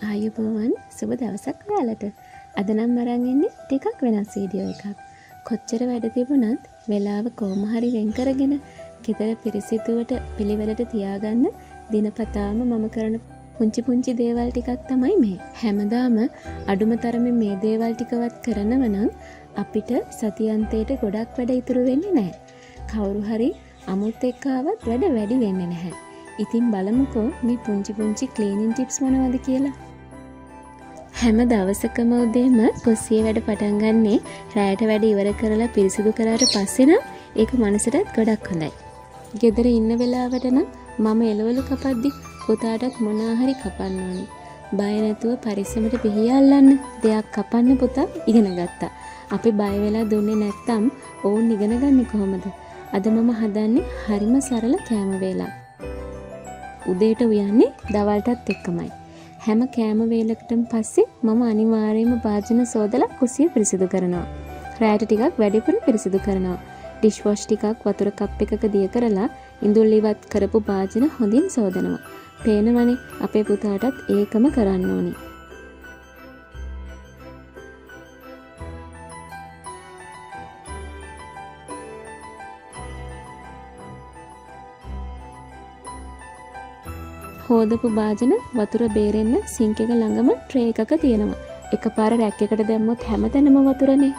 ආයුබෝවන් සුබ දවසක් ඔයාලට. අද නම් අරන් ඉන්නේ ටිකක් වෙනස් වීඩියෝ එකක්. කොච්චර වැඩ තිබුණත් වෙලාව කොහොම හරි වෙන් කරගෙන ගෙදර පිරිසිදුවට පිළිවෙලට තියාගන්න දිනපතාම මම කරන පුංචි පුංචි දේවල් ටිකක් තමයි මේ. හැමදාම අඩුම තරමේ මේ දේවල් ටිකවත් කරනව නම් අපිට සතියන්තයට ගොඩක් වැඩ ඉතුරු වෙන්නේ නැහැ. කවුරු හරි අමුත් එක්ක ආවත් වැඩ වැඩි වෙන්නේ නැහැ. ඉතින් බලමුකෝ මේ පුංචි පුංචි ක්ලීනින් ටිප්ස් මොනවද කියලා. හැම දවසකම උදේම කුස්සියේ වැඩ පටන් ගන්නේ රැයට වැඩ ඉවර කරලා පිරිසිදු කරාට පස්සේ නම් ඒක මනසටත් ගොඩක් හොඳයි. ගෙදර ඉන්න වෙලාවට නම් මම එළවලු කපද්දි පුතාටත් මොනවා හරි කපන්න ඕනේ. බය නැතුව පරිස්සමට පිහිය අල්ලන්න දෙයක් කපන්න පුතා ඉගෙන ගත්තා. අපි බය වෙලා දුන්නේ නැත්තම් ඕන් ඉගෙන ගන්නේ කොහොමද? අද මම හදන්නේ හරිම සරල කෑම වේලක්. උදේට උයන්නේ දවල්ටත් එක්කමයි. හැම කෑම වේලකටම පස්සේ මම අනිවාර්යයෙන්ම භාජන සෝදලා කුස්සිය පිරිසිදු කරනවා. රැයට ටිකක් වැඩිපුර පිරිසිදු කරනවා. ඩිෂ් වොෂ් ටිකක් වතුර කප් එකක දිය කරලා ඉඳුල් ඉවත් කරපු භාජන හොඳින් සෝදනවා. පේනවනේ අපේ පුතාටත් ඒකම කරන්න ඕනි. හොදපු භාජන වතුර බේරෙන්න සිංක් එක ළඟම ට්‍රේ එකක තියෙනවා. එකපාර රැක් එකට දැම්මොත් හැමතැනම වතුරනේ.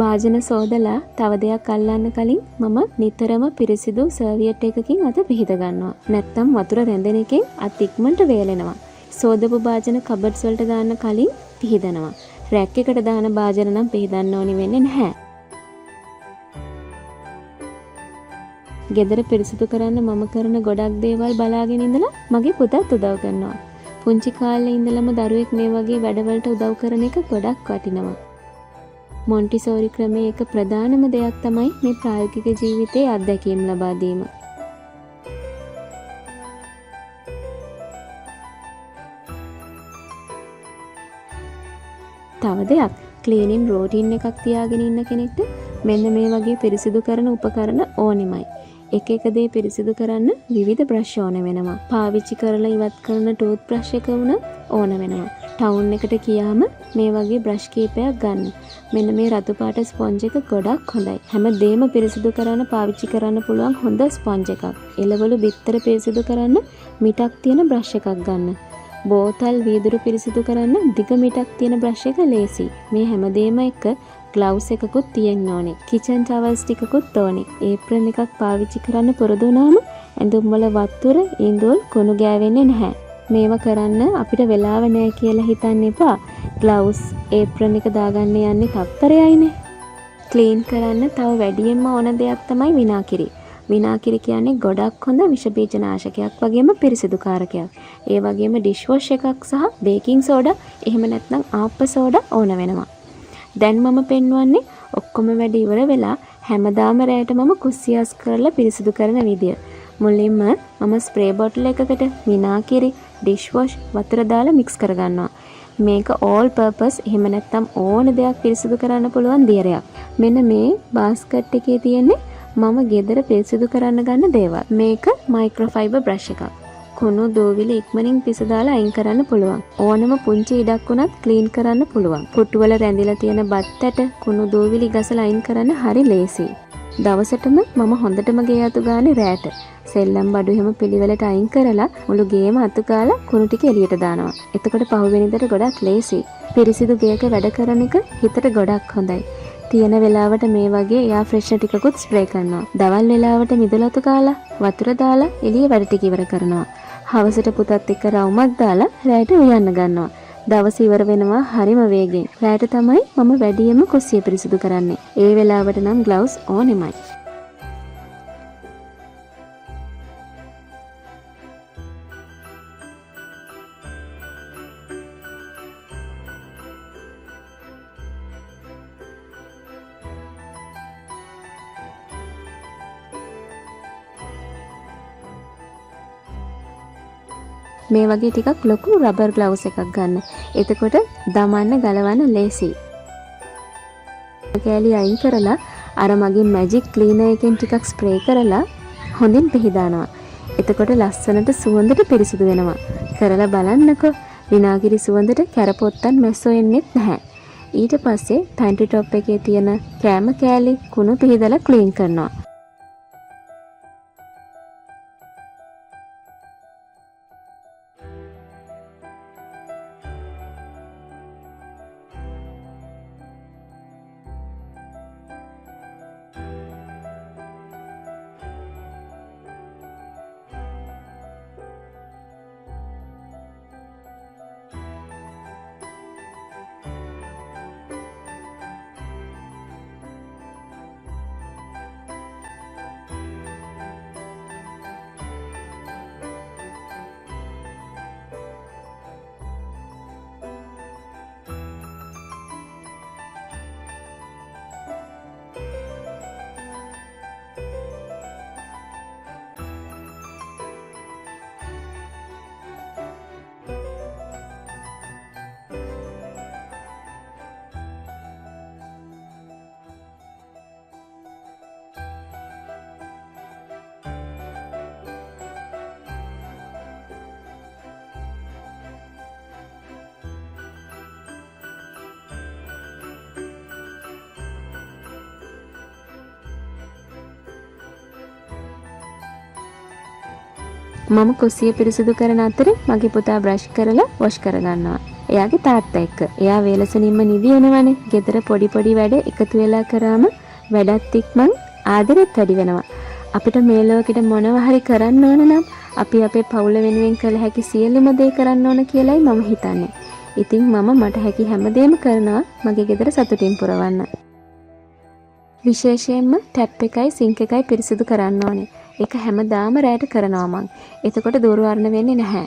භාජන සෝදලා තව දෙයක් අල්ලන්න කලින් මම නිතරම පිරිසිදු සර්වියට් එකකින් අත පිහිද ගන්නවා. නැත්තම් වතුර රැඳෙන එකෙන් අත් ඉක්මනට වේලෙනවා. සෝදපු භාජන කබඩ්ස් වලට දාන්න කලින් පිහිදනවා. රැක් එකට දාන භාජන නම් පිහිදන්න ඕනි වෙන්නේ නැහැ. ගෙදර පිරිසිදු කරන්න මම කරන ගොඩක් දේවල් බලාගෙන ඉඳලා මගේ පුතාත් උදව් කරනවා. පුංචි කාලේ ඉඳලම දරුවෙක් මේ වගේ වැඩවලට උදව් කරන එක ගොඩක් වටිනවා. මොන්ටිසෝරි ක්‍රමයේ එක ප්‍රධානම දෙයක් තමයි මේ ප්‍රායෝගික ජීවිතයේ අත්දැකීම් ලබා දීම. තව දෙයක් ක්ලීනින් රූටින් එකක් තියාගෙන ඉන්න කෙනෙක්ට මෙන්න මේ වගේ පිරිසිදු කරන උපකරණ ඕනෙමයි. එක එක දේ පිරිසිදු කරන්න විවිධ බ්‍රෂ් ඕන වෙනවා. පාවිච්චි කරලා ඉවත් කරන ටූත් බ්‍රෂ් එක වුණත් ඕන වෙනවා. ටවුන් එකට ගියාම මේ වගේ බ්‍රෂ් කීපයක් ගන්න. මෙන්න මේ රතු පාට ස්පොන්ජ් එක ගොඩක් හොඳයි. හැම දෙම පිරිසිදු කරන්න පාවිච්චි කරන්න පුළුවන් හොඳ ස්පොන්ජ් එකක්. එළවලු බිත්තර පිරිසිදු කරන්න මිටක් තියෙන බ්‍රෂ් එකක් ගන්න. බෝතල් වීදුරු පිරිසිදු කරන්න දිග මිටක් තියෙන බ්‍රෂ් එක ලේසි. මේ හැම දෙම එක ග්ලව්ස් එකකුත් තියෙන්න ඕනේ. කිචන් ටවල්ස් ටිකකුත් ඕනේ. ඒප්‍රන් එකක් පාවිච්චි කරන්න පුරුදු වුණාම ඇඳුම් වල වතුර ඉඳුල් කුණු ගෑවෙන්නේ නැහැ. මේව කරන්න අපිට වෙලාව නැහැ කියලා හිතන්න එපා. ග්ලව්ස් ඒප්‍රන් එක දාගන්න යන්නේ තප්පරයයිනේ. ක්ලීන් කරන්න තව වැඩියෙන්ම ඕන දෙයක් තමයි විනාකිරි. විනාකිරි කියන්නේ ගොඩක් හොඳ විෂ බීජනාශකයක් වගේම පිරිසිදුකාරකයක්. ඒ වගේම ඩිෂ් වොෂ් එකක් සහ බේකින් සෝඩා එහෙම නැත්නම් ආප්ප සෝඩා ඕන වෙනවා. දැන් මම පෙන්වන්නේ ඔක්කොම වැඩ ඉවර වෙලා හැමදාම රැයට මම කුස්සියස් කරලා පිරිසිදු කරන විදිය. මුලින්ම මම ස්ප්‍රේ බොටල් එකකට විනාකිරි ඩිෂ් වොෂ් වතුර දාලා මික්ස් කරගන්නවා. මේක ඕල් පර්පස් එහෙම නැත්නම් ඕන දෙයක් පිරිසිදු කරන්න පුළුවන් දියරයක්. මෙන්න මේ බාස්කට් එකේ තියෙන්නේ මම ගෙදර පිරිසිදු කරන්න ගන්න දේවල්. මේක මයික්‍රෝෆයිබර් බ්‍රෂ් එකක්. කුණු දූවිලි ඉක්මනින් පිස දාලා අයින් කරන්න පුළුවන්. ඕනම පුංචි ඉඩක් වුණත් ක්ලීන් කරන්න පුළුවන්. පුටු වල රැඳිලා තියෙන බත් ඇට කුණු දූවිලි ගසලා අයින් කරන්න හරි ලේසියි. දවසටම මම හොඳටම ගේ අතු ගානේ රැට. සෙල්ලම් බඩු එහෙම පිළිවෙලට අයින් කරලා මුළු ගේම අතු ගාලා කුණු ටික එළියට දානවා. එතකොට පහුවෙනිදට ගොඩක් ලේසියි. පිරිසිදු ගේක වැඩ කරන එක හිතට ගොඩක් හොඳයි. තියෙන වෙලාවට මේ වගේ එයා ෆ්‍රෙෂ්නර් ටිකකුත් ස්ප්‍රේ කරනවා. දවල් වෙලාවට මිදුල අතු ගාලා වතුර දාලා එළිය වැඩ ටික ඉවර කරනවා. හවසට පුතත් එක්ක රවුමක් දාලා රැයට උයන්න ගන්නවා. දවස ඉවර වෙනවා හරිම වේගෙන්. රැයට තමයි මම වැඩියෙන්ම කුස්සිය පිරිසිදු කරන්නේ. ඒ වෙලාවට නම් ග්ලව්ස් ඕනෙමයි. මේ වගේ ටිකක් ලොකු රබර් ග්ලව්ස් එකක් ගන්න. එතකොට දමන්න ගලවන්න ලේසියි. කෑලි අයින් කරලා අර මගේ මැජික් ක්ලීනර් එකෙන් ටිකක් ස්ප්‍රේ කරලා හොඳින් පිහදානවා. එතකොට ලස්සනට සුවඳට පිරිසිදු වෙනවා. කරලා බලන්නකෝ. විනාගිරි සුවඳට කැරපොත්තන් මැස්සෝ එන්නේ නැහැ. ඊට පස්සේ පැන්ට්‍රි টොප් එකේ තියෙන කෑම කෑලි කුණු පිහදලා ක්ලීන් කරනවා. මම කුස්සිය පිරිසිදු කරන අතරේ මගේ පුතා බ්‍රෂ් කරලා වොෂ් කරගන්නවා. එයාගේ තාත්තා එක්ක. එයා වේලසනින්ම නිදි වෙනවනේ. ගෙදර පොඩි පොඩි වැඩ එකතු වෙලා කරාම වැඩත් ඉක්මන් ආදරෙත් වැඩි වෙනවා. අපිට මේ ලෝකෙට මොනවා හරි කරන්න ඕන නම් අපි අපේ පවුල වෙනුවෙන් කළ හැකි සියලුම දේ කරන්න ඕන කියලායි මම හිතන්නේ. ඉතින් මම මට හැකි හැමදේම කරනවා මගේ ගෙදර සතුටින් පුරවන්න. විශේෂයෙන්ම ටැප් එකයි සින්ක් එකයි පිරිසිදු කරන්න ඕනේ. ඒක හැමදාම රැයට කරනවා මං. එතකොට දුර්වර්ණ වෙන්නේ නැහැ.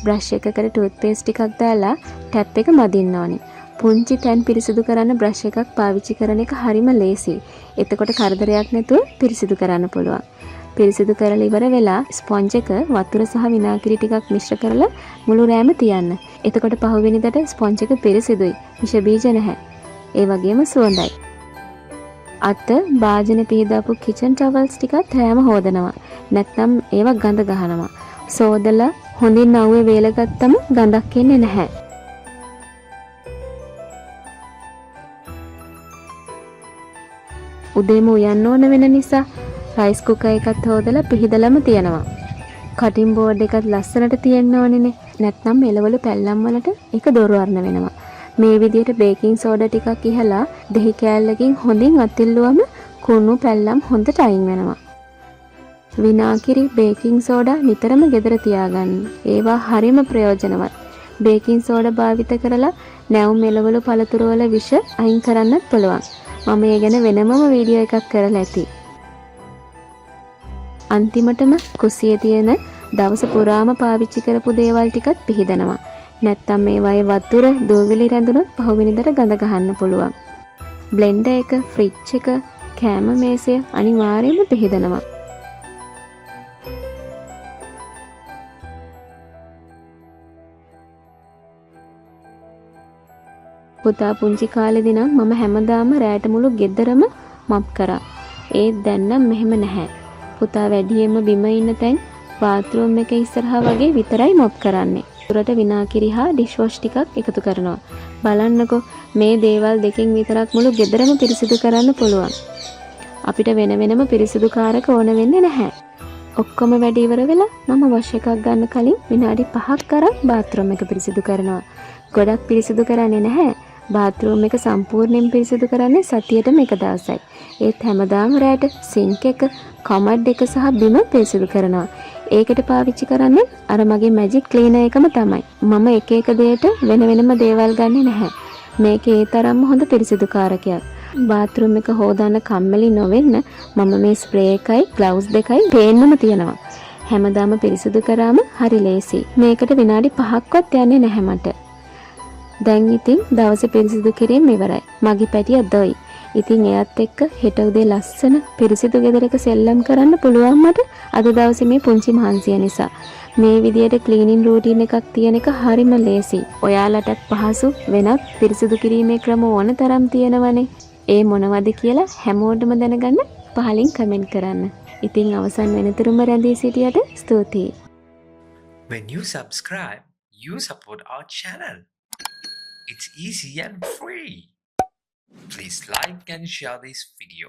බ්‍රෂ් එකකට ටූත් පේස්ට් ටිකක් දාලා ටැප් එක මදින්න ඕනේ. පුංචි තැන් පිරිසිදු කරන්න බ්‍රෂ් එකක් පාවිච්චි කරන එක හරිම ලේසියි. එතකොට කරදරයක් නැතුව පිරිසිදු කරන්න පුළුවන්. පිරිසිදු කරලා ඉවර වෙලා ස්පොන්ජ් එක වතුර සහ විනාගිරි ටිකක් මිශ්‍ර කරලා මුළු රෑම තියන්න. එතකොට පහුවෙනිදට ස්පොන්ජ් එක පිරිසිදුයි. විෂ බීජ නැහැ. ඒ වගේම සුවඳයි. අත භාජන පිහදාපු කිචන් ටවල්ස් ටිකත් රෑම හොදනවා. නැත්නම් ඒවා ගඳ ගහනවා. සෝදලා හොඳින් අවුවේ වේලගත්තම ගඳක් එන්නේ නැහැ. උදේම උයන්න ඕන වෙන නිසා රයිස් කුකර් එකත් හොදලා පිහදලම තියනවා. කටින් බෝඩ් එකත් ලස්සනට තියෙන්න ඕනේනේ. නැත්නම් එළවලු පැල්ලම් වලට ඒක දොරවර්ණ වෙනවා. මේ විදිහට බේකින් සෝඩා ටිකක් ඉහලා දෙහි කෑල්ලකින් හොඳින් අතිල්ලුවම කුණු පැල්ලම් හොඳට අයින් වෙනවා. විනාගිරි බේකින් සෝඩා නිතරම ගෙදර තියාගන්න. ඒවා හරිම ප්‍රයෝජනවත්. බේකින් සෝඩා භාවිත කරලා නැවුම් එළවලු පළතුරු වල විෂ අයින් කරන්නත් පුළුවන්. මම ඒ ගැන වෙනමම වීඩියෝ එකක් කරලා ඇති. අන්තිමටම කුස්සියේ තියෙන දවස පුරාම පාවිච්චි කරපු දේවල් ටිකත් පිහදනවා. නැත්තම් මේවායේ වතුර දූවිලි රැඳුනොත් පහුවෙනිදට ගඳ ගහන්න පුළුවන්. බ්ලෙන්ඩර් එක, ෆ්‍රිජ් එක, කෑම මේසය අනිවාර්යයෙන්ම පිහදනවා. පුතා පුංචි කාලේදී නම් මම හැමදාම රැට මුළු ගෙදරම මප් කරා. ඒත් දැන් නම් මෙහෙම නැහැ. පුතා වැඩියෙන්ම බිම ඉන්න තැන් බාත්රූම් එක ඉස්සරහා වගේ විතරයි මොප් කරන්නේ. උරට විනාගිරි හා ඩිෂ් වොෂ් ටිකක් එකතු කරනවා. බලන්නකෝ මේ දේවල් දෙකෙන් විතරක් මුළු ගෙදරම පිරිසිදු කරන්න පුළුවන්. අපිට වෙන වෙනම පිරිසිදු කාරක ඕන වෙන්නේ නැහැ. ඔක්කොම වැඩ ඉවර වෙලා මම වොෂ් එකක් ගන්න කලින් විනාඩි 5ක් කරන් බාත්රූම් එක පිරිසිදු කරනවා. ගොඩක් පිරිසිදු කරන්නේ නැහැ. බාත්රූම් එක සම්පූර්ණයෙන් පිරිසිදු කරන්නේ සතියේටම එක දවසයි. ඒත් හැමදාම රැට සින්ක් එක, කමඩ් එක සහ බිම පිරිසිදු කරනවා. ඒකට පාවිච්චි කරන්නේ අර මගේ මැජික් ක්ලීනර් එකම තමයි. මම එක එක දෙයට වෙන වෙනම දේවල් ගන්නෙ නැහැ. මේක ඒ තරම්ම හොඳ පිරිසිදු කාරකයක්. බාත්රූම් එක හොදන්න කම්මැලි නොවෙන්න මම මේ ස්ප්‍රේ එකයි ග්ලව්ස් දෙකයි පේන්නම තියනවා. හැමදාම පිරිසිදු කරාම හරි ලේසි. මේකට විනාඩි 5ක්වත් යන්නේ නැහැ මට. දැන් ඉතින් දවසේ පිරිසිදු කිරීම ඉවරයි. මගේ පැටියා දොයි. ඉතින් එයත් එක්ක හෙට උදේ ලස්සන පිරිසිදු ගෙදරක සෙල්ලම් කරන්න පුළුවන් මට අද දවසේ මේ පුංචි මහන්සිය නිසා. මේ විදියට ක්ලීනින් රූටින් එකක් තියෙන එක හරිම ලේසි. ඔයාලටත් පහසු වෙනත් පිරිසිදු කිරීමේ ක්‍රම ඕන තරම් තියෙනවනේ. ඒ මොනවද කියලා හැමෝටම දැනගන්න පහලින් කමෙන්ට් කරන්න. ඉතින් අවසන් වෙනතුරුම රැඳී සිටියට ස්තුතියි. When you subscribe, you support our channel. It's easy and free. Please like and share this video.